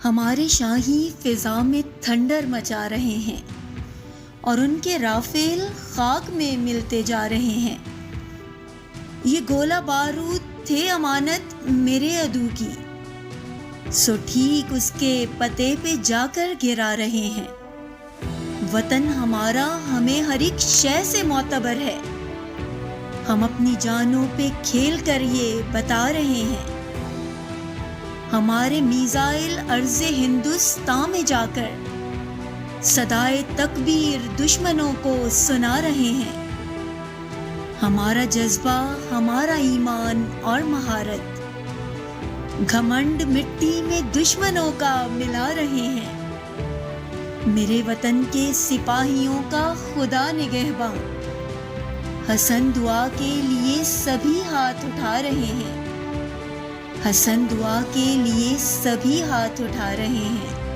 ہمارے شاہی فضا میں تھنڈر مچا رہے ہیں اور ان کے رافیل خاک میں ملتے جا رہے ہیں۔ یہ گولہ بارود تھے امانت میرے عدو کی، سو ٹھیک اس کے پتے پہ جا کر گرا رہے ہیں۔ وطن ہمارا ہمیں ہر ایک شے سے معتبر ہے، ہم اپنی جانوں پہ کھیل کر یہ بتا رہے ہیں۔ ہمارے میزائل ارض ہندوستان میں جا کر صدائے تکبیر دشمنوں کو سنا رہے ہیں۔ ہمارا جذبہ، ہمارا ایمان اور مہارت گھمنڈ مٹی میں دشمنوں کا ملا رہے ہیں۔ میرے وطن کے سپاہیوں کا خدا نگہباں حسن دعا کے لیے سبھی ہاتھ اٹھا رہے ہیں، حسن دعا کے لیے سبھی ہاتھ اٹھا رہے ہیں۔